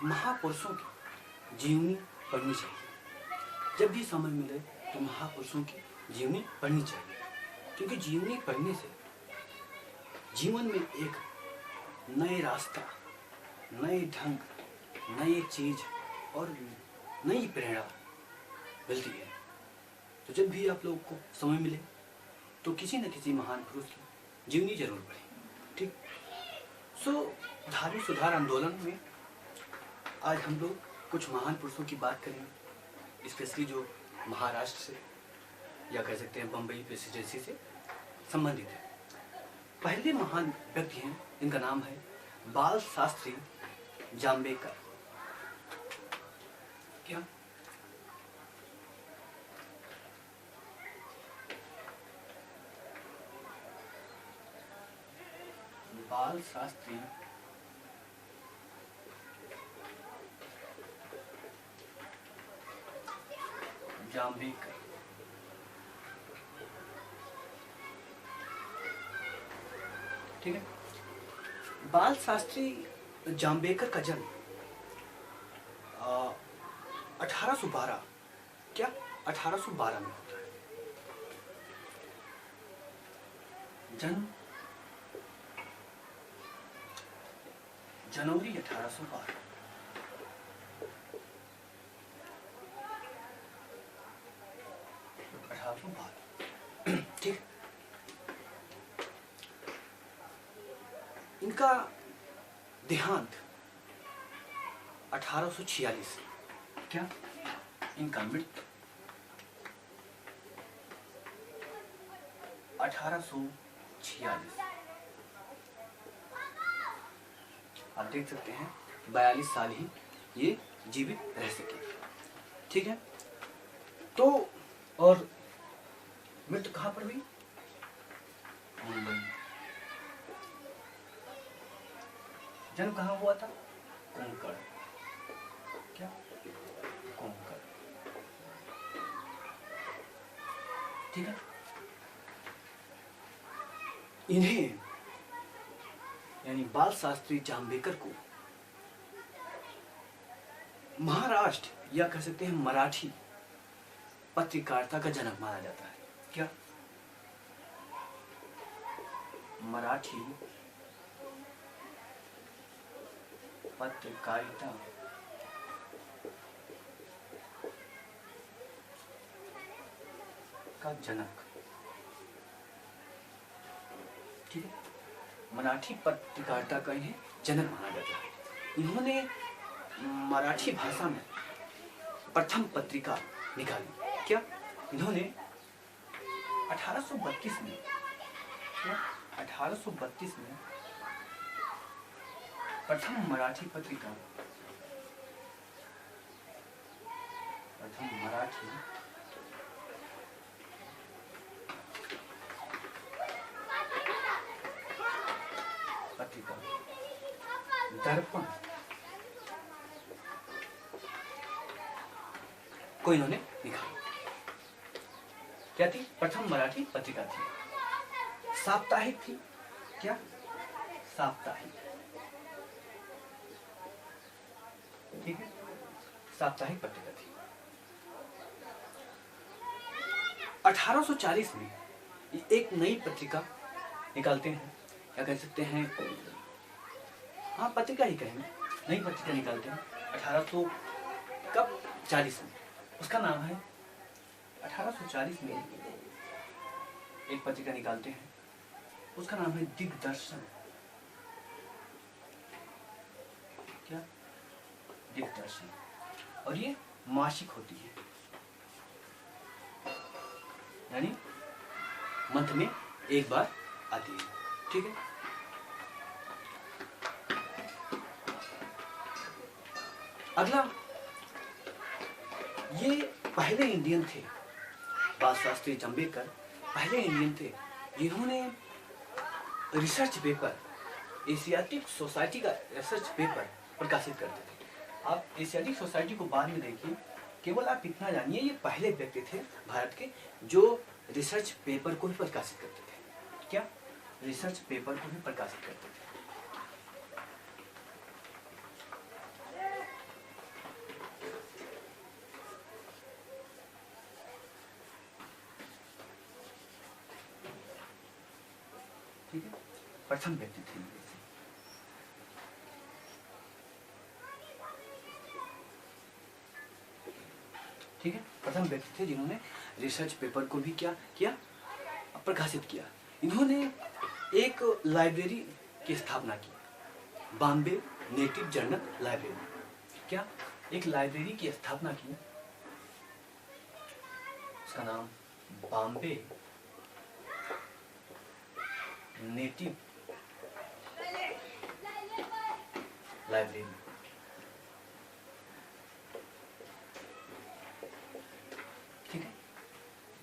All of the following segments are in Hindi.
महापुरुषों की जीवनी पढ़नी चाहिए। जब भी समय मिले तो महापुरुषों की जीवनी पढ़नी चाहिए, क्योंकि जीवनी पढ़ने से जीवन में एक नए रास्ता, नए ढंग, नई चीज और नई प्रेरणा मिलती है। तो जब भी आप लोगों को समय मिले तो किसी न किसी महान पुरुष की जीवनी जरूर पढ़ें। ठीक। धार्मिक सुधार आंदोलन में आज हम लोग कुछ महान पुरुषों की बात करेंगे, स्पेशली जो महाराष्ट्र से या कह सकते हैं बम्बई प्रेसिडेंसी से संबंधित है। पहले महान व्यक्ति हैं, इनका नाम है बाल शास्त्री जाम्बेकर। क्या बाल शास्त्री जाम्बेकर। ठीक है। बाल शास्त्री जाम्बेकर का जन्म 1812 क्या 1812 में होता है। जन्म जनवरी 1812। ठीक। इनका देहांत 1846। क्या इनका मृत्यु 1846। आप देख सकते हैं 42 साल ही ये जीवित रह सके। ठीक है। तो और मृत्यु कहां पर हुई? मुंबई। जन्म कहां हुआ था? कोंकण। क्या कोंकण। ठीक है। इन्हें यानी बाल शास्त्री जाम्बेकर को महाराष्ट्र या कह सकते हैं मराठी पत्रकारिता का जनक माना जाता है। क्या मराठी पत्रकारिता का जनक। ठीक है। मराठी पत्रकारिता का इन्हें जनक माना जाता है। इन्होंने मराठी भाषा में प्रथम पत्रिका निकाली। क्या इन्होंने 1832 में 1832 में प्रथम मराठी पत्रिका दर्पण को इन्होंने निकाला। क्या थी? प्रथम मराठी पत्रिका थी, साप्ताहिक थी। क्या साप्ताहिक। ठीक है। साप्ताहिक पत्रिका थी। 1840 में एक नई पत्रिका निकालते हैं, क्या कह सकते हैं, हाँ पत्रिका ही कहेंगे, नई पत्रिका निकालते हैं 1840 में। उसका नाम है 1840 में एक पत्रिका निकालते हैं, उसका नाम है दिग्दर्शन। क्या दिग्दर्शन। और ये मासिक होती है, यानी मंथ में एक बार आती है। ठीक है। अगला, ये पहले इंडियन थे, बाल शास्त्री जाम्बेकर पहले इंडियन थे जिन्होंने रिसर्च पेपर, एशियाटिक सोसाइटी का रिसर्च पेपर प्रकाशित करते थे। आप एशियाटिक सोसाइटी को बाद में देखिए, केवल आप इतना जानिए ये पहले व्यक्ति थे भारत के जो रिसर्च पेपर को भी प्रकाशित करते थे। क्या रिसर्च पेपर को भी प्रकाशित करते थे। प्रथम व्यक्ति थे इनमें से। ठीक है, प्रथम व्यक्ति थे जिन्होंने रिसर्च पेपर को भी क्या किया, प्रकाशित किया। इन्होंने एक लाइब्रेरी की स्थापना की, बॉम्बे नेटिव जर्नल लाइब्रेरी। क्या, एक लाइब्रेरी की स्थापना की, उसका नाम बॉम्बे नेटिव लाइब्रेरी। ठीक है,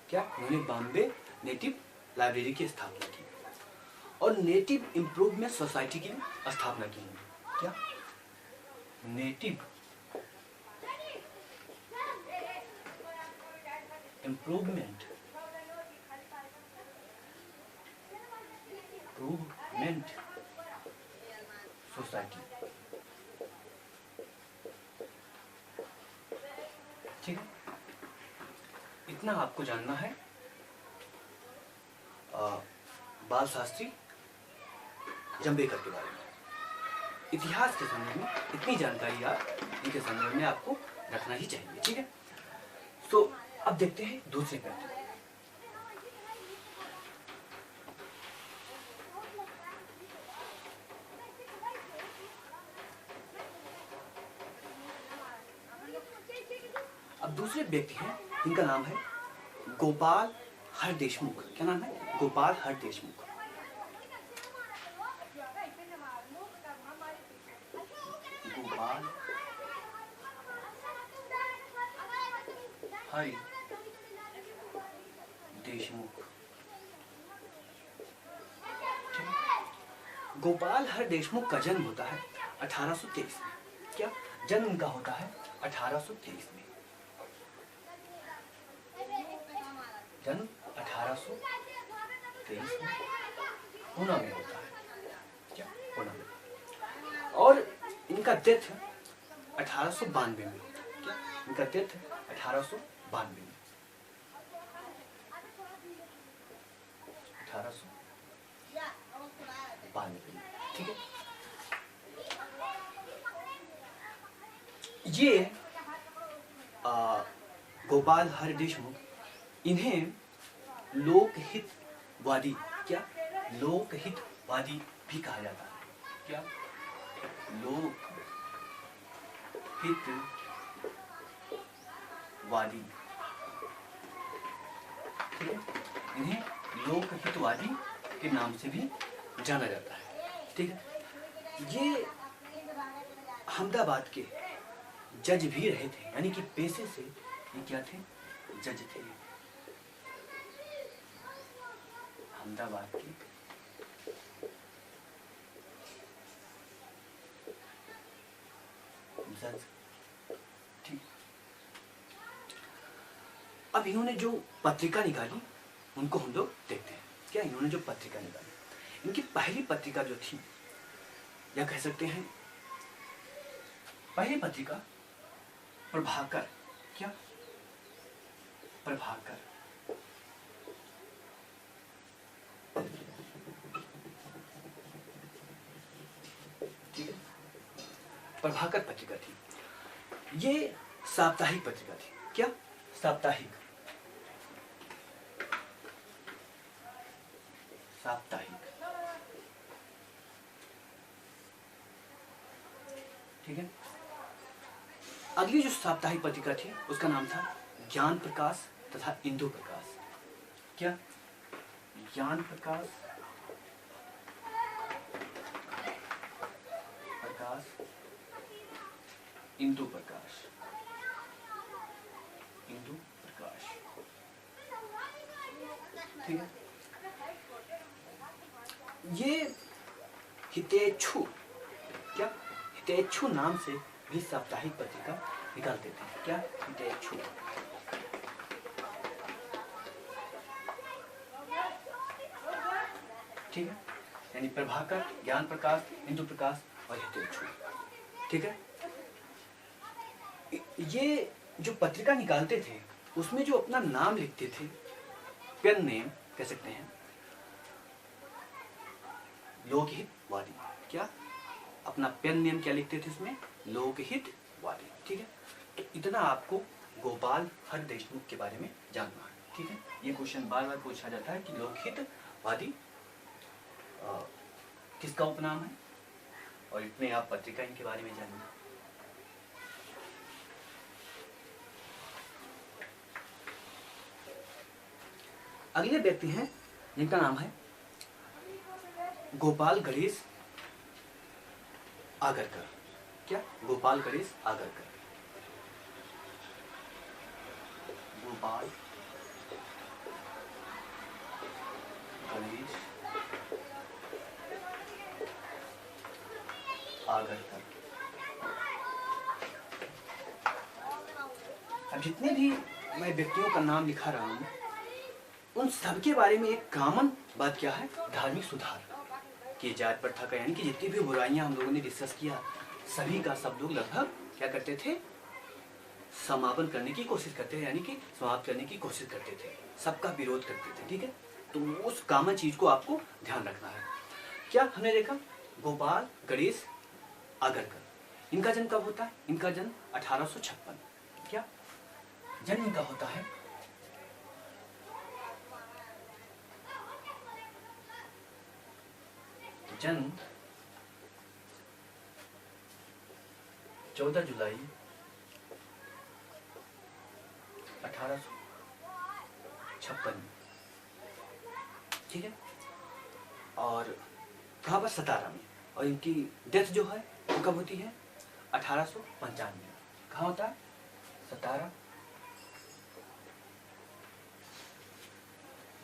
क्या उन्होंने बॉम्बे नेटिव लाइब्रेरी की स्थापना की और नेटिव इंप्रूवमेंट सोसाइटी की स्थापना की। क्या, नेटिव इम्प्रूवमेंट सोसाइटी। ठीक है, इतना आपको जानना है बाल शास्त्री जंबेकर के बारे में। इतिहास के संदर्भ में इतनी जानकारी आप इनके संदर्भ में आपको रखना ही चाहिए। ठीक है, तो अब देखते हैं दूसरे व्यक्ति। अब दूसरे व्यक्ति हैं, इनका नाम है गोपाल हर देशमुख। क्या नाम है? गोपाल हर देशमुख। गोपाल हर देशमुख। गोपाल हर देशमुख का जन्म होता है 1823 में। क्या, जन्म उनका होता है 1823 में। जन्म 1823 में पूना में होता है। क्या, पूना में। और इनका डेथ 1892 में। क्या, इनका डेथ 1892 में। 1892 में। ठीक है, ये गोपाल हर देशमुख, इन्हें लोकहितवादी, क्या, लोकहितवादी भी कहा जाता है। क्या, लोकहितवादी। ठीक है, इन्हें लोकहितवादी के नाम से भी जाना जाता है। ठीक है, ये अहमदाबाद के जज भी रहे थे, यानी कि पेशे से ये क्या थे? जज थे। अहमदाबाद के जज। ठीक, अब इन्होंने जो पत्रिका निकाली उनको हम लोग देखते हैं। क्या, इन्होंने जो पत्रिका निकाली, इनकी पहली पत्रिका जो थी, या कह सकते हैं पहली पत्रिका प्रभाकर। क्या, प्रभाकर। ठीक है, प्रभाकर पत्रिका थी। ये साप्ताहिक पत्रिका थी। क्या, साप्ताहिक। साप्ताहिक। ठीक है, अगली जो साप्ताहिक पत्रिका थी उसका नाम था ज्ञान प्रकाश तथा इंदु प्रकाश। क्या, ज्ञान प्रकाश इंदु प्रकाश। इंदु प्रकाश। ठीक है, ये हितेच्छु, क्या, हितेच्छु नाम से भी साप्ताहिक पत्रिका निकालते थे। क्या, हितेच्छु। ठीक है, यानी प्रभाकर, ज्ञान प्रकाश, इंदु प्रकाश और हितेच्छु। ठीक है, ये जो पत्रिका निकालते थे उसमें जो अपना नाम लिखते थे, पेन नेम कह सकते हैं, लोकहित वादी। क्या अपना पेन नेम क्या लिखते थे इसमें? लोकहित वादी। ठीक है, तो इतना आपको गोपाल हर देशमुख के बारे में जानना है। ठीक है, ये क्वेश्चन बार बार पूछा जाता है कि लोकहित वादी किसका उपनाम है, और इतने आप पत्रिका इनके बारे में जानिए। अगले व्यक्ति हैं जिनका नाम है गोपाल गणेश आगरकर। क्या? गोपाल गणेश आगरकर। गोपाल गणेश आगरकर। अब जितने भी मैं व्यक्तियों का नाम लिखा रहा हूं, उन सबके बारे में एक कॉमन बात क्या है? धार्मिक सुधार की जात प्रथा का, यानी कि जितनी भी बुराइयां हम लोगों ने डिस्कस किया, सभी का सब लोग लगभग क्या करते थे? समापन करने की कोशिश करते थे, यानी कि समाप्त करने की कोशिश करते थे, सबका विरोध करते थे। ठीक है, तो उस कॉमन चीज को आपको ध्यान रखना है। क्या हमने देखा? गोपाल गणेश आगरकर, इनका जन्म कब होता है? इनका जन्म 1856। क्या जन्म इनका होता है? जन्म 14 जुलाई 1856। ठीक है, और कहाँ पर? सतारा में। और इनकी डेथ जो है वो कब होती है? 1895। कहाँ होता है? सतारा।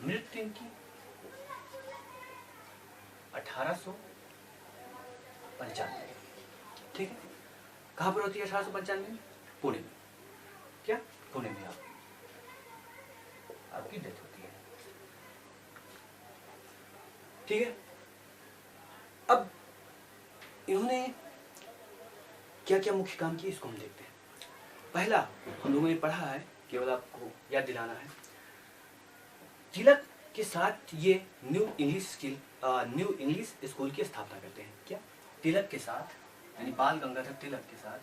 मृत्यु इनकी 1895। ठीक है, कहाँ पर होती है 1895 में? पुणे में। क्या? पुणे में आपकी डेथ होती है। ठीक है, अब इन्होंने क्या क्या मुख्य काम किए इसको हम देखते हैं। पहला हम लोगों ने पढ़ा है, केवल आपको याद दिलाना है, तिलक के साथ ये न्यू इंग्लिश स्कूल की स्थापना करते हैं। क्या? तिलक के साथ, यानी बाल गंगाधर तिलक के साथ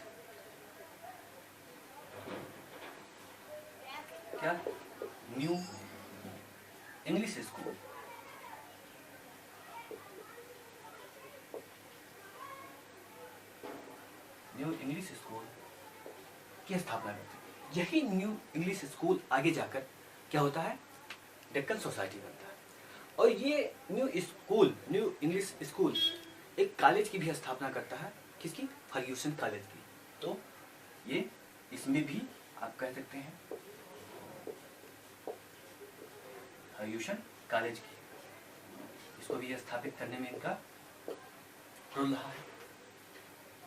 क्या? New English school. New English school की स्थापना करते हैं। यही न्यू इंग्लिश स्कूल आगे जाकर क्या होता है? डेक्कन सोसाइटी बनता है। और ये न्यू इंग्लिश स्कूल एक कॉलेज की भी स्थापना करता है। किसकी? फर्ग्यूसन कॉलेज की। तो ये इसमें भी आप कह सकते हैं फर्ग्यूसन कॉलेज की, इसको भी स्थापित करने में इनका रोल रहा है।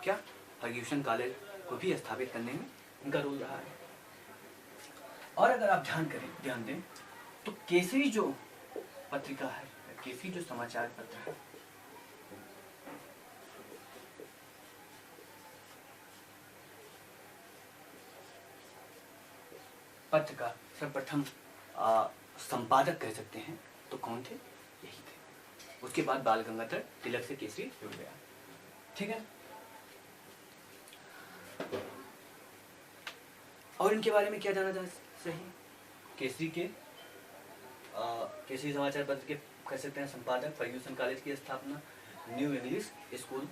क्या? फर्ग्यूसन कॉलेज को भी स्थापित करने में इनका रोल रहा है। और अगर आप ध्यान दें तो केसरी जो पत्रिका है, केसरी जो समाचार पत्र है, पत्र का सर्वप्रथम संपादक कह सकते हैं तो कौन थे? यही थे। उसके बाद बाल गंगाधर तिलक से केसरी जुड़ गया। ठीक है, और इनके बारे में क्या जाना जा सही? केसरी समाचार पत्र के कह सकते हैं संपादक, फर्ग्यूसन कॉलेज की स्थापना, न्यू इंग्लिश स्कूल,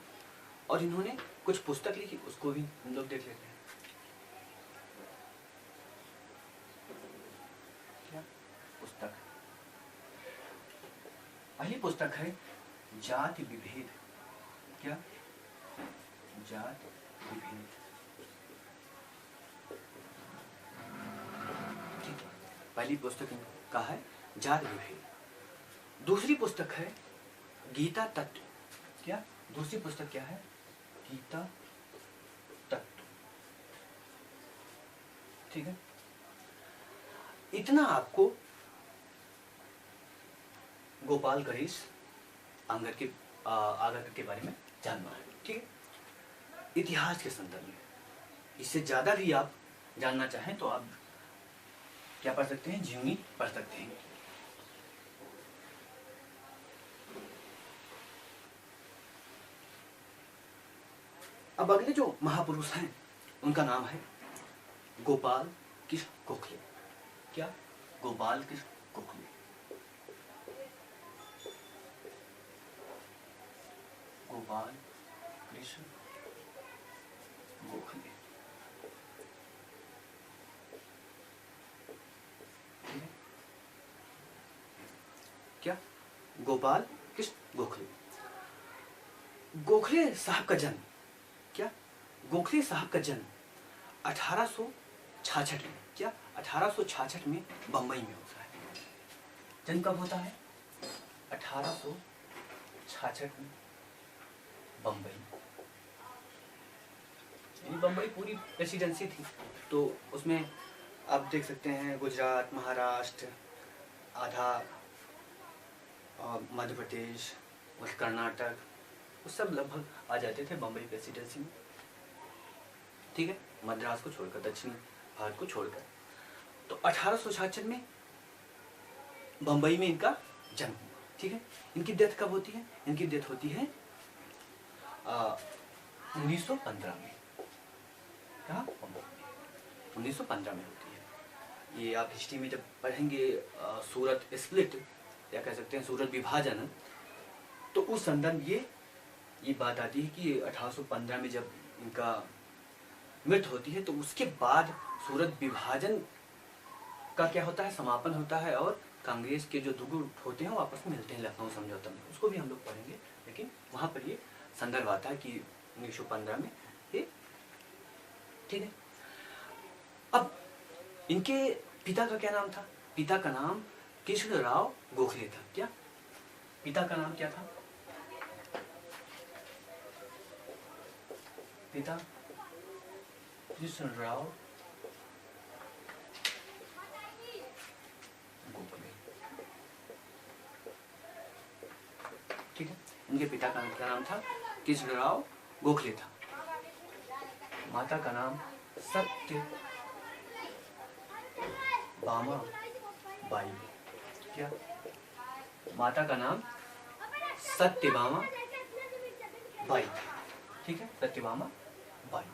और इन्होंने कुछ पुस्तक लिखी, उसको भी हम लोग देख लेते हैं। क्या पुस्तक? पहली पुस्तक है जाति विभेद। क्या? जाति विभेद। ठीक है, पहली पुस्तक का है जाति विभेद। दूसरी पुस्तक है गीता तत्व। क्या? दूसरी पुस्तक क्या है? गीता तत्व। ठीक है, इतना आपको गोपाल गणेश आगरकर के बारे में जानना है। ठीक है, इतिहास के संदर्भ में इससे ज्यादा भी आप जानना चाहें तो आप क्या पढ़ सकते हैं? जीवनी पढ़ सकते हैं। अब अगले जो महापुरुष हैं उनका नाम है गोपाल कृष्ण गोखले। क्या? गोपाल कृष्ण गोखले। गोपाल कृष्ण गोखले। क्या? गोपाल कृष्ण गोखले। गोखले साहब का जन्म, क्या? गोखले साहब का जन्म 1866 में, क्या? 1866 में बम्बई में होता है। जन्म कब होता है? 1866 में बम्बई। बम्बई पूरी प्रेसिडेंसी थी, तो उसमें आप देख सकते हैं गुजरात, महाराष्ट्र, आधा मध्य प्रदेश और कर्नाटक, वो सब लगभग आ जाते थे बम्बई प्रेसिडेंसी में। ठीक है, मद्रास को छोड़कर, दक्षिण भारत को छोड़कर। तो 1866 में बम्बई में इनका जन्म हुआ। ठीक है, इनकी डेथ कब होती है? इनकी डेथ होती है 1915 में। कहाँ? 1915 में होती है। ये आप हिस्ट्री में जब पढ़ेंगे सूरत स्प्लिट या कह सकते हैं सूरत विभाजन, तो उस संदर्भ ये बात आती है कि 1815 में जब इनका मृत्यु होती है तो उसके बाद सूरत विभाजन का क्या होता है? समापन होता है और कांग्रेस के जो दो गुट होते हैं वो आपस में मिलते हैं लखनऊ समझौता में। उसको भी हम लोग पढ़ेंगे, लेकिन वहां पर ये संदर्भ आता है कि 1915 में ये। ठीक है, अब इनके पिता का क्या नाम था? पिता का नाम कृष्णराव गोखले था। क्या? पिता का नाम क्या था? पिता कृष्णराव गोखले। ठीक है, इनके पिता का क्या नाम था? कृष्णराव गोखले था। माता का नाम सत्यभामा बाई। क्या? माता का नाम सत्यभामा बाई। ठीक है, सत्यभामा बाई।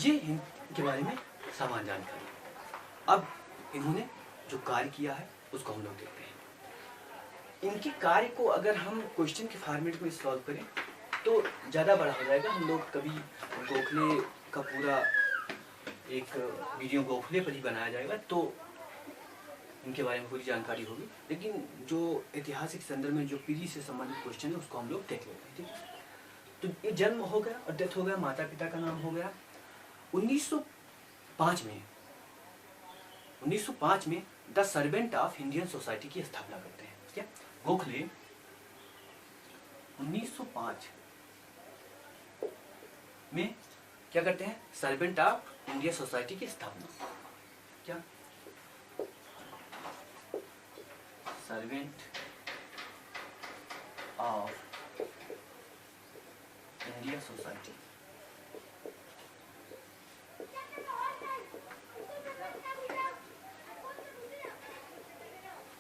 ये इनके बारे में सामान्य जानकारी। अब इन्होंने जो कार्य किया है उसको हम लोग देखते हैं। इनके कार्य को अगर हम क्वेश्चन के फॉर्मेट में सॉल्व करें तो ज़्यादा बड़ा हो जाएगा। हम लोग कभी गोखले का पूरा एक वीडियो गोखले पर ही बनाया जाएगा तो इनके बारे में पूरी जानकारी होगी, लेकिन जो ऐतिहासिक संदर्भ में जो पीढ़ी से संबंधित क्वेश्चन है उसको हम लोग देख लेते हैं। ठीक है, तो ये जन्म हो गया और डेथ हो गया, माता पिता का नाम हो गया। 1905 में the servant of Indian society की स्थापना करते हैं। क्या? गोखले 1905 में क्या करते हैं? सर्वेंट ऑफ इंडियन सोसाइटी की स्थापना। क्या? Servant of India society.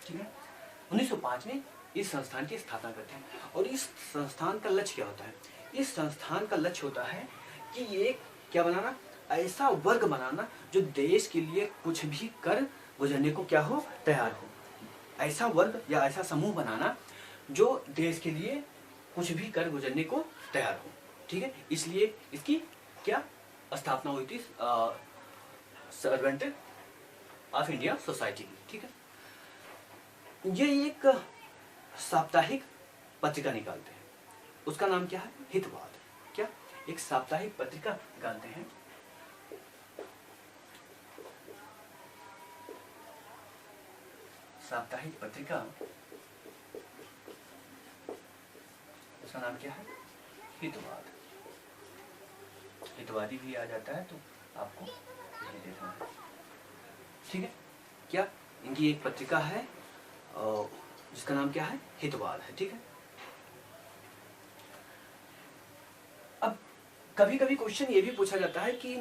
ठीक है, 1905 में इस संस्थान की स्थापना करते हैं। और इस संस्थान का लक्ष्य क्या होता है? इस संस्थान का लक्ष्य होता है कि ये क्या बनाना? ऐसा वर्ग बनाना जो देश के लिए कुछ भी कर गुजरने को क्या हो? तैयार हो। ऐसा वर्ग या ऐसा समूह बनाना जो देश के लिए कुछ भी कर गुजरने को तैयार हो। ठीक है, इसलिए इसकी क्या स्थापना हुई थी? सर्वेंट ऑफ इंडिया सोसाइटी की। ठीक है, ये एक साप्ताहिक पत्रिका निकालते हैं, उसका नाम क्या है? हितवाद। क्या? एक साप्ताहिक पत्रिका निकालते हैं, साप्ताहिक पत्रिका, उसका नाम क्या है? हितवाद। हितवादी भी आ जाता है तो आपको ध्यान देना है। ठीक है, क्या? इनकी एक पत्रिका है जिसका नाम क्या है? हितवाद है। ठीक है, अब कभी कभी क्वेश्चन ये भी पूछा जाता है कि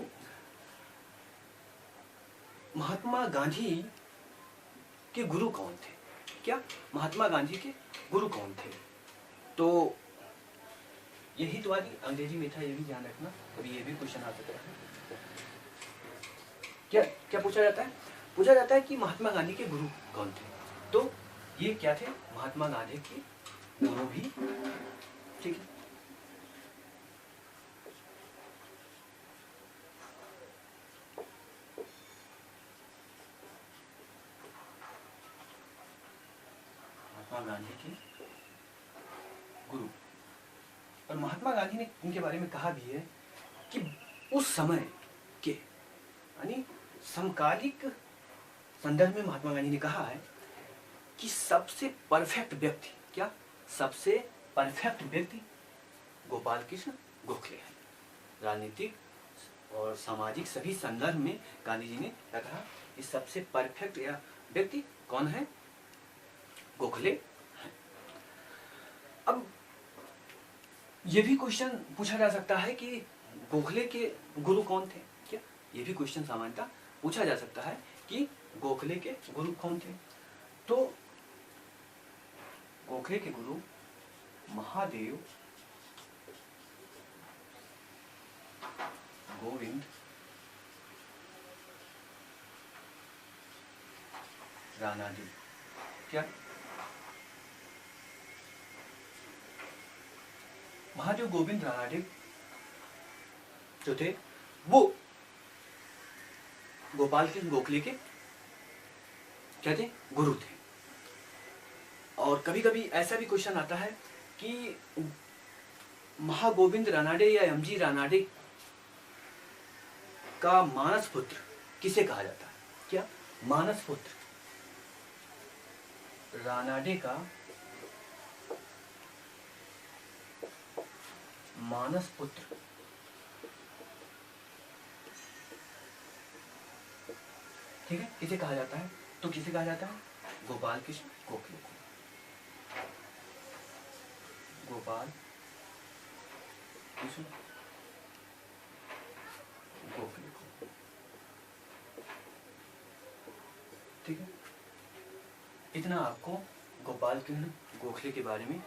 महात्मा गांधी के गुरु कौन थे? क्या? महात्मा गांधी के गुरु कौन थे? तो ये हितवादी अंग्रेजी में था, ये भी ध्यान रखना, कभी ये भी क्वेश्चन आ सकता है। क्या क्या पूछा जाता है? पूछा जाता है कि महात्मा गांधी के गुरु कौन थे? तो ये क्या थे? महात्मा गांधी के गुरु भी, ठीक है। महात्मा गांधी के गुरु, और महात्मा गांधी ने इनके बारे में कहा भी है कि उस समय के यानी समकालिक संदर्भ में महात्मा गांधी ने कहा है कि सबसे परफेक्ट व्यक्ति, क्या सबसे परफेक्ट व्यक्ति गोपाल कृष्ण गोखले हैं। राजनीतिक और सामाजिक सभी संदर्भ में गांधी जी ने क्या कहा कि सबसे परफेक्ट या व्यक्ति कौन है? गोखले हैं। अब ये भी क्वेश्चन पूछा जा सकता है कि गोखले के गुरु कौन थे? क्या ये भी क्वेश्चन सामान्यतः पूछा जा सकता है कि गोखले के गुरु कौन थे? तो गोखले के गुरु महादेव गोविंद रानाडे। क्या महादेव गोविंद रानाडे जो थे वो गोपाल कृष्ण गोखले के क्या थे? गुरु थे। और कभी कभी ऐसा भी क्वेश्चन आता है कि महागोविंद रानाडे या एमजी रानाडे का मानस पुत्र किसे कहा जाता है? क्या मानस पुत्र रानाडे का मानस पुत्र ठीक है, किसे कहा जाता है? तो किसे कहा जाता है? गोपाल कृष्ण गोखले को। गोपाल कृष्ण गोखले को, ठीक है। इतना आपको गोपाल कृष्ण गोखले के बारे में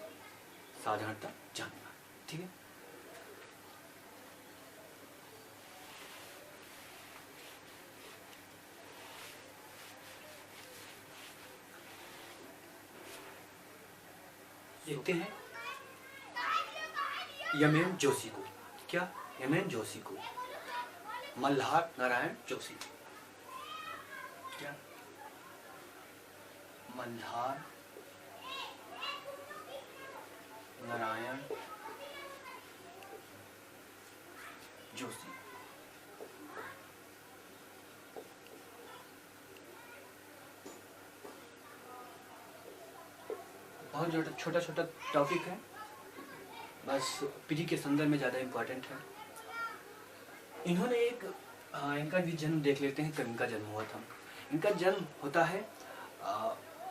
साधारणतः जानना, ठीक है। देखते हैं यमेन जोशी को। क्या यमेन जोशी को? मल्हार नारायण जोशी। क्या मल्हार नारायण जोशी। बहुत छोटा छोटा टॉपिक है, बस पीढ़ी के संदर्भ में ज़्यादा इम्पोर्टेंट है। इन्होंने एक इनका भी जन्म देख लेते हैं, कब इनका जन्म हुआ था। इनका जन्म होता है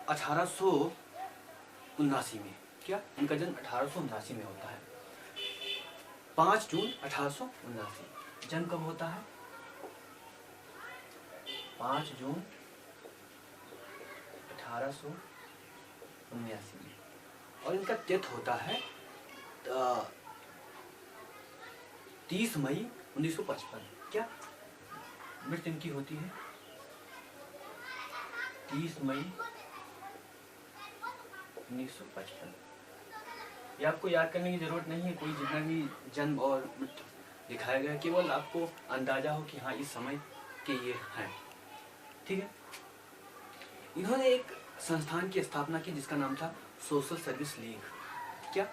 1879 में। क्या इनका जन्म 1879 में होता है, 5 जून 1879। जन्म कब होता है? 5 जून 1879 में। और इनका डेथ होता है 30 मई 1955। क्या मृत्यु इनकी होती है 30 मई 1955। ये आपको याद करने की जरूरत नहीं है, कोई जितना भी जन्म और मृत्यु दिखाया गया, केवल आपको अंदाजा हो कि हाँ इस समय के ये हैं, ठीक है। इन्होंने एक संस्थान की स्थापना की जिसका नाम था सोशल सर्विस लीग। क्या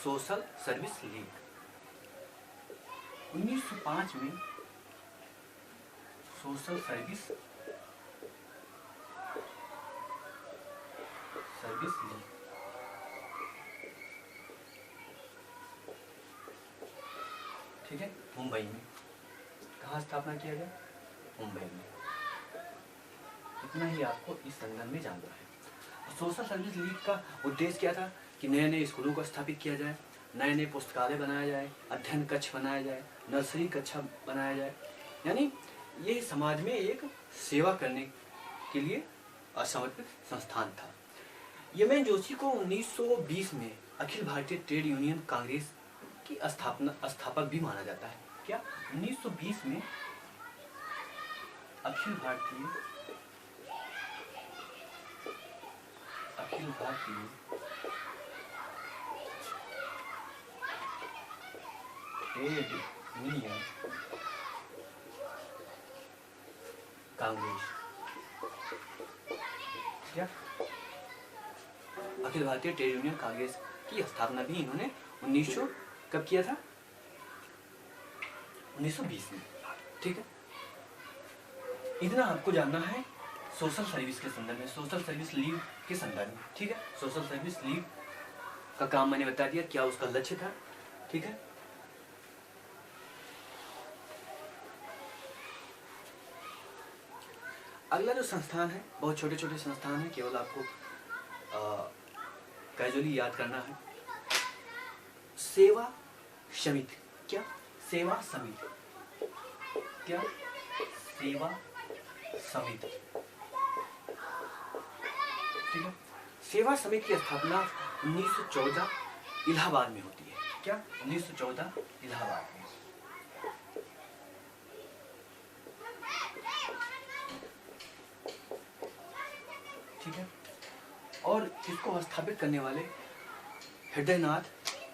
सोशल सर्विस लीग। 1905 में सोशल सर्विस लीग, ठीक है, मुंबई में। कहाँ स्थापना किया गया? मुंबई में। इतना ही आपको इस संदर्भ में जानना है। सोशल सर्विस लीग का उद्देश्य क्या था कि नए नए स्कूलों को स्थापित किया जाए, नए नए पुस्तकालय बनाया जाए, अध्ययन कक्ष बनाया जाए, नर्सरी कक्षा बनाया जाए। यानी ये समाज में एक सेवा करने के लिए समर्पित संस्थान था। यमेन जोशी को 1920 में अखिल भारतीय ट्रेड यूनियन कांग्रेस की स्थापक भी माना जाता है। क्या 1920 में अखिल भारतीय ट्रेड यूनियन कांग्रेस, क्या अखिल भारतीय ट्रेड यूनियन कांग्रेस की स्थापना भी इन्होंने 1900 कब किया था? 1920 में। ठीक है, इतना आपको जानना है सोशल सर्विस के संदर्भ में, सोशल सर्विस लीव के संदर्भ में। ठीक है, सोशल सर्विस लीव का काम मैंने बता दिया, क्या उसका लक्ष्य था। ठीक है, अगला जो संस्थान है, बहुत छोटे छोटे संस्थान है, केवल आपको कैजुअली याद करना है। सेवा समिति, क्या सेवा समिति, क्या सेवा समिति। ठीक है, सेवा समिति की स्थापना 1914 इलाहाबाद में होती है। क्या 1914 इलाहाबाद में। ठीक है, और इसको स्थापित करने वाले हृदयनाथ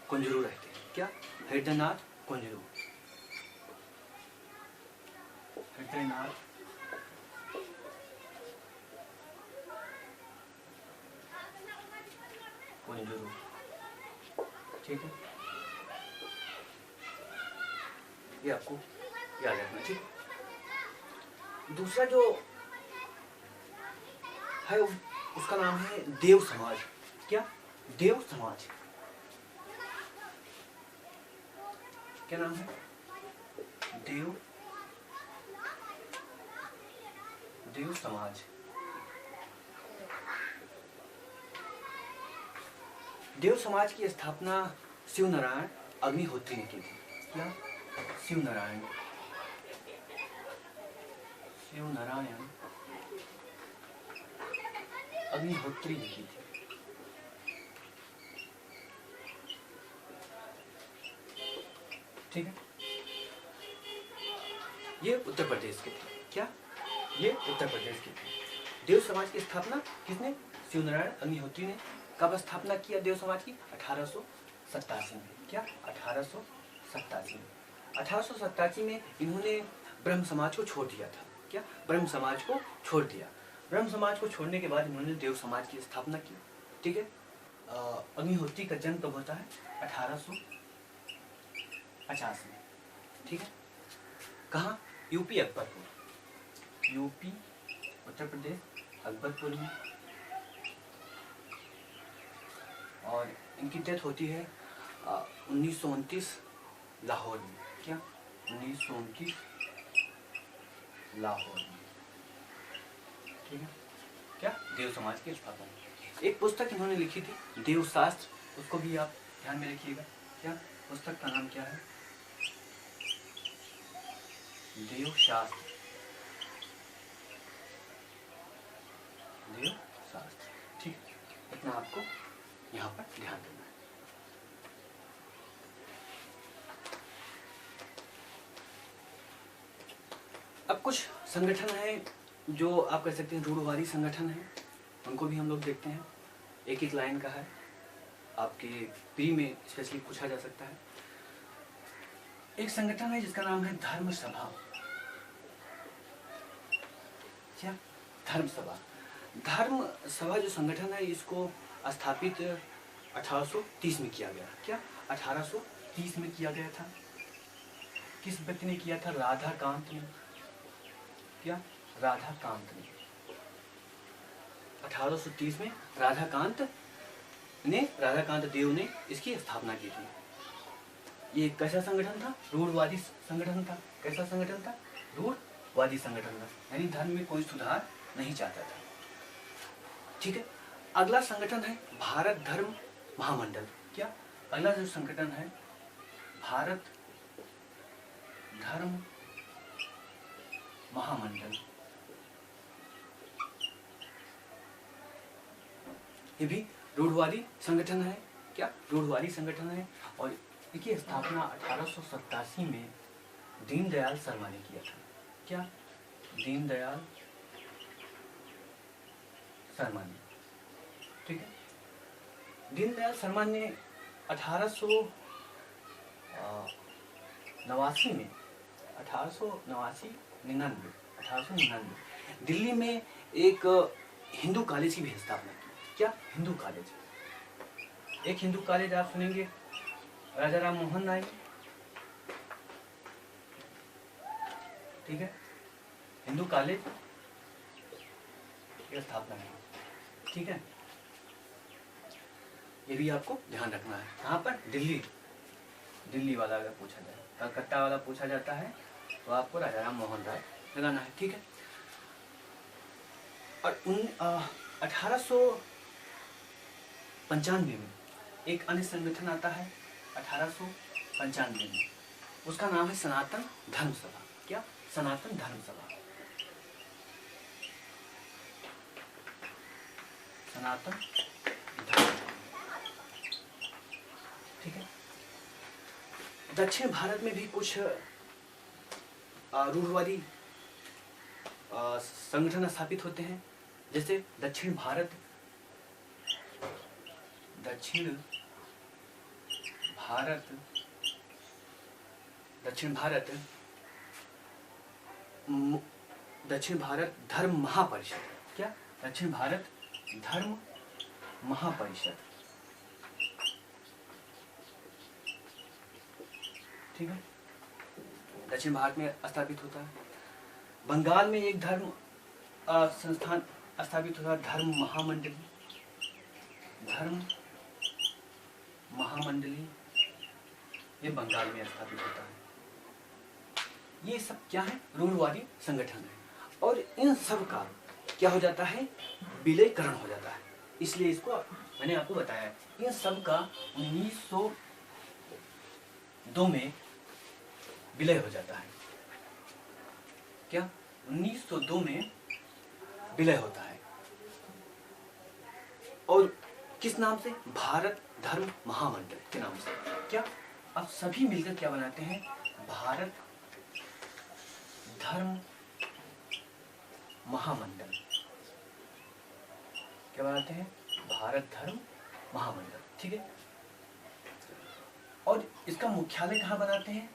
कुंजरू रहते हैं। क्या हृदयनाथ कुंजरू, हृदयनाथ कुंजरू। ठीक है, ये आपको याद रखना। ठीक, दूसरा जो है उसका नाम है देव समाज। क्या देव समाज, क्या नाम है? देव समाज। देव समाज की स्थापना शिवनारायण अग्निहोत्री ने की थी। क्या शिवनारायण अग्निहोत्री ने की थी। ठीक है, ये उत्तर प्रदेश के थे। क्या ये उत्तर प्रदेश के थे। देव समाज की स्थापना किसने? शिवनारायण अग्निहोत्री ने। कब स्थापना किया देव समाज की? 1887 में। क्या 1887 में। 1887 में इन्होंने ब्रह्म समाज को छोड़ दिया था। क्या ब्रह्म समाज को छोड़ दिया। ब्रह्म समाज को छोड़ने के बाद इन्होंने देव समाज की स्थापना की। ठीक है, अग्निहोत्री का जन्म कब होता है? 1850 में। ठीक है, कहाँ? यूपी अकबरपुर, यूपी उत्तर प्रदेश अकबरपुर में। और इनकी डेथ होती है 1929 लाहौर में। क्या 1929 लाहौर में। ठीक है, क्या देव समाज की स्थापना। एक पुस्तक इन्होंने लिखी थी देवशास्त्र, उसको भी आप ध्यान में रखिएगा। क्या पुस्तक का नाम क्या है? देवशास्त्र, देवशास्त्र। ठीक, इतना आपको यहाँ पर ध्यान देना है। अब कुछ संगठन है जो आप कह सकते हैं रूढ़वादी संगठन है, उनको भी हम लोग देखते हैं। एक एक लाइन का है, आपके प्री में स्पेशली पूछा जा सकता है। एक संगठन है जिसका नाम है धर्म सभा। क्या धर्म सभा। धर्म सभा जो संगठन है इसको स्थापित 1830 में किया गया। क्या 1830 में किया गया था। किस व्यक्ति ने किया था? राधा कांत ने। क्या राधा कांत ने 1830 में राधा कांत देव ने इसकी स्थापना की थी। ये कैसा संगठन था? रूढ़वादी संगठन था। कैसा संगठन था? रूढ़वादी संगठन था, यानी धर्म में कोई सुधार नहीं चाहता था। ठीक है, अगला संगठन है भारत धर्म महामंडल। क्या अगला जो संगठन है भारत धर्म महामंडल। ये भी रूढ़वादी संगठन है। क्या रूढ़वादी संगठन है। और इसकी स्थापना 1887 में दीनदयाल शर्मा ने किया था। क्या? दीनदयाल शर्मा ने, ठीक है। दीनदयाल शर्मा ने 1899 दिल्ली में एक हिंदू कॉलेज की भी स्थापना की। क्या? हिंदू कॉलेज। एक हिंदू कॉलेज आप सुनेंगे, राजा राम मोहन राय, ठीक है, हिंदू कॉलेज की स्थापना की, ठीक है। ये भी आपको ध्यान रखना है। कहाँ पर? दिल्ली वाला अगर पूछा जाए, कलकत्ता वाला पूछा जाता है तो आपको राजा राम मोहन राय लगाना है, ठीक है। और 1895 में एक अन्य संगठन आता है, 1895 में, उसका नाम है सनातन धर्म सभा। क्या? सनातन धर्म सभा। सनातन धर्म, ठीक है। दक्षिण भारत में भी कुछ रूढ़वादी संगठन स्थापित होते हैं, जैसे दक्षिण भारत धर्म महापरिषद। क्या? दक्षिण भारत धर्म महापरिषद, ठीक है, दक्षिण भारत में स्थापित होता है। बंगाल में एक धर्म संस्थान स्थापित होता है, धर्म महामंडली, ये बंगाल में स्थापित होता है। ये सब क्या है? रूढ़वादी संगठन है। और इन सब का क्या हो जाता है? विलयीकरण हो जाता है। इसलिए इसको मैंने आपको बताया, इन सब का 1902 में विलय हो जाता है। क्या? 1902 में विलय होता है। और किस नाम से? भारत धर्म महामंडल के नाम से। क्या? अब सभी मिलकर क्या बनाते हैं? भारत धर्म महामंडल। क्या बनाते हैं? भारत धर्म महामंडल, ठीक है। और इसका मुख्यालय कहाँ बनाते हैं?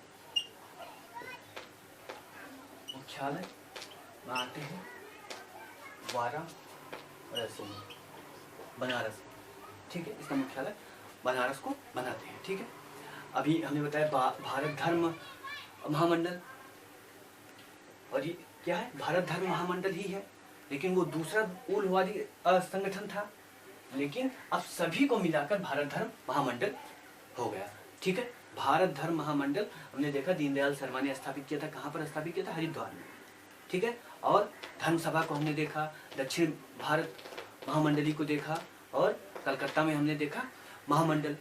मुख्यालय बनाते हैं वाराणसी में, बनारस, ठीक है। इसका मुख्यालय बनारस को बनाते हैं, ठीक है। अभी हमने बताया भारत धर्म महामंडल, और ये क्या है? भारत धर्म महामंडल ही है, लेकिन वो दूसरा मूलवादी संगठन था। लेकिन अब सभी को मिलाकर भारत धर्म महामंडल हो गया, ठीक है। भारत धर्म महामंडल हमने देखा दीनदयाल शर्मा ने स्थापित किया था। कहाँ पर स्थापित किया था? हरिद्वार में, ठीक है। और धर्म सभा को हमने देखा, दक्षिण भारत महामंडली को देखा, और कलकत्ता में हमने देखा महामंडल,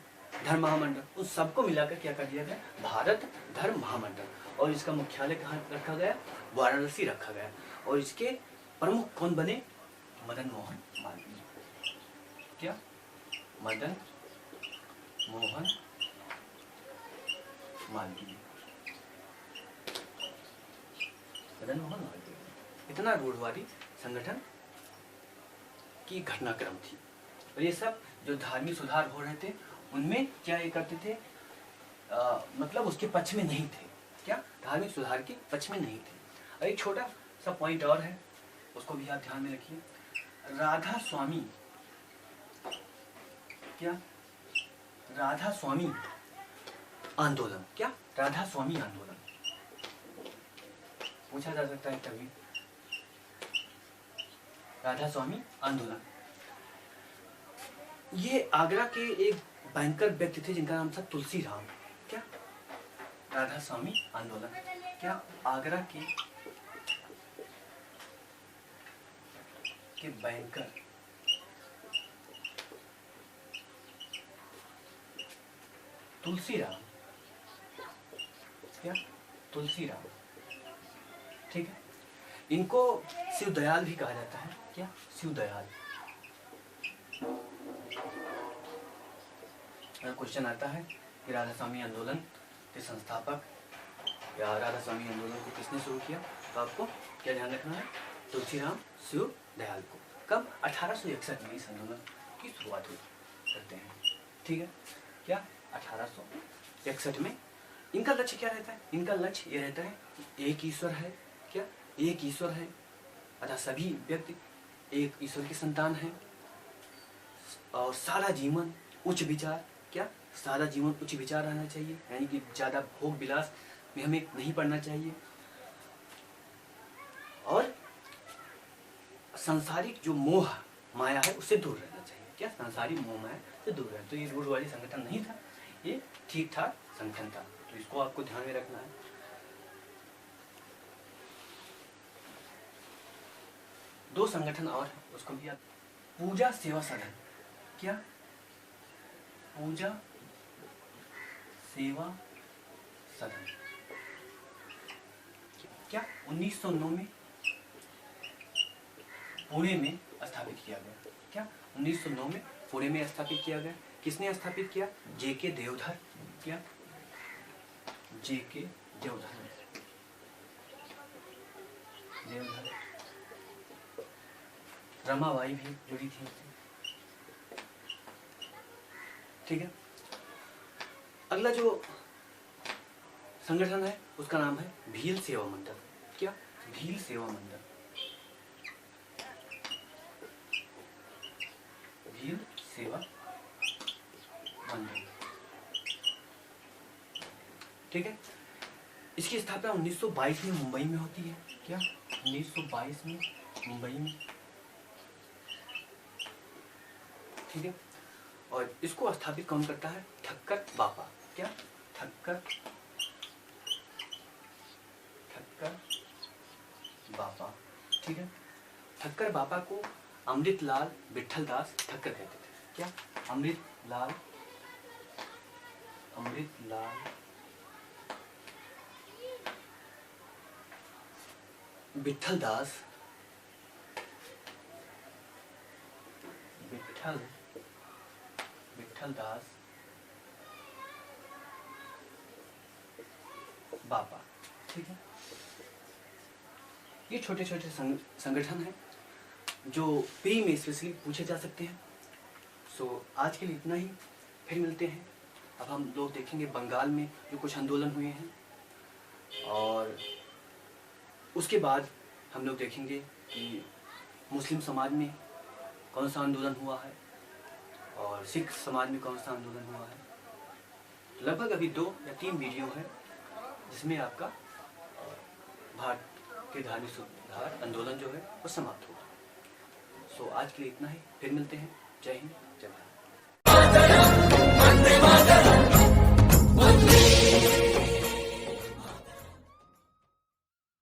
धर्म महामंडल। उन सबको मिलाकर क्या कर दिया गया? भारत धर्म महामंडल। और इसका मुख्यालय कहाँ रखा गया? वाराणसी रखा गया। और इसके प्रमुख कौन बने? मदन मोहन मालवीय। क्या? मदन मोहन मालवीय। मदन मोहन मालवीय। इतना रूढ़वादी संगठन की घटनाक्रम थी। और ये सब जो धार्मिक सुधार हो रहे थे, उनमें क्या ये करते थे? मतलब उसके पक्ष में नहीं थे। क्या? धार्मिक सुधार के पक्ष में नहीं थे। और एक छोटा सा पॉइंट और है, उसको भी आप ध्यान में रखिए। राधा स्वामी, क्या? राधा स्वामी आंदोलन। क्या? राधा स्वामी आंदोलन पूछा जा सकता है कभी। राधा स्वामी आंदोलन, ये आगरा के एक बैंकर व्यक्ति थे जिनका नाम था तुलसी राम। क्या? राधा स्वामी आंदोलन। क्या? आगरा के बैंकर तुलसी राम। क्या? तुलसी राम, ठीक है। इनको शिव दयाल भी कहा जाता है। क्या? शिव दयाल। क्वेश्चन आता है ये राधा स्वामी आंदोलन के संस्थापक या राधा स्वामी आंदोलन को किसने शुरू किया? तो आपको क्या ध्यान रखना है? तुलसीराम शिव दयाल को। कब? 1861 में इस आंदोलन की शुरुआत हुई करते हैं। ठीक है, क्या 1861 में। इनका लक्ष्य क्या रहता है? इनका लक्ष्य ये रहता है कि एक ईश्वर है। क्या? एक ईश्वर है, अतः सभी व्यक्ति एक ईश्वर की संतान है और सारा जीवन उच्च विचार, क्या? सारा जीवन उच्च विचार रहना चाहिए, यानी कि ज्यादा भोग विलास में हमें नहीं पड़ना चाहिए और सांसारिक जो मोह माया है उससे दूर रहना चाहिए। क्या? सांसारिक मोह माया से दूर रहना। तो ये रूढ़िवादी संगठन नहीं था, ये ठीक ठाक संगठन था, तो इसको आपको ध्यान में रखना है। दो संगठन और है, उसको भी आप पूजा सेवा सदन। क्या? पूजा सेवा सदन। क्या? 1909 में पुणे में स्थापित किया गया। क्या? 1909 में पुणे में स्थापित किया गया। किसने स्थापित किया? J.K. देवधर। क्या? J.K. देवधर। रमाबाई भी जुड़ी थी। ठीक है, अगला जो संगठन है उसका नाम है भील सेवा मंडल। क्या? भील सेवा मंडल। भील सेवा मंडल। ठीक है, इसकी स्थापना 1922 में मुंबई में होती है। क्या? 1922 में मुंबई में। ठीक है, और इसको स्थापित कौन करता है? ठक्कर बापा। क्या? ठक्कर बापा। ठीक है, ठक्कर बापा को अमृतलाल विठलदास ठक्कर कहते थे। क्या? अमृतलाल विठलदास विठलदास बापा। ठीक है, ये छोटे छोटे संगठन हैं जो प्री में स्पेशली पूछे जा सकते हैं। सो आज के लिए इतना ही, फिर मिलते हैं। अब हम लोग देखेंगे बंगाल में जो कुछ आंदोलन हुए हैं और उसके बाद हम लोग देखेंगे कि मुस्लिम समाज में कौन सा आंदोलन हुआ है और सिख समाज में कौन सा आंदोलन हुआ है। लगभग अभी 2 या 3 वीडियो है जिसमें आपका भारत के धार्मिक सुधार आंदोलन जो है वो समाप्त होगा। सो आज के लिए इतना ही, फिर मिलते हैं। जय हिंद, जय भारत।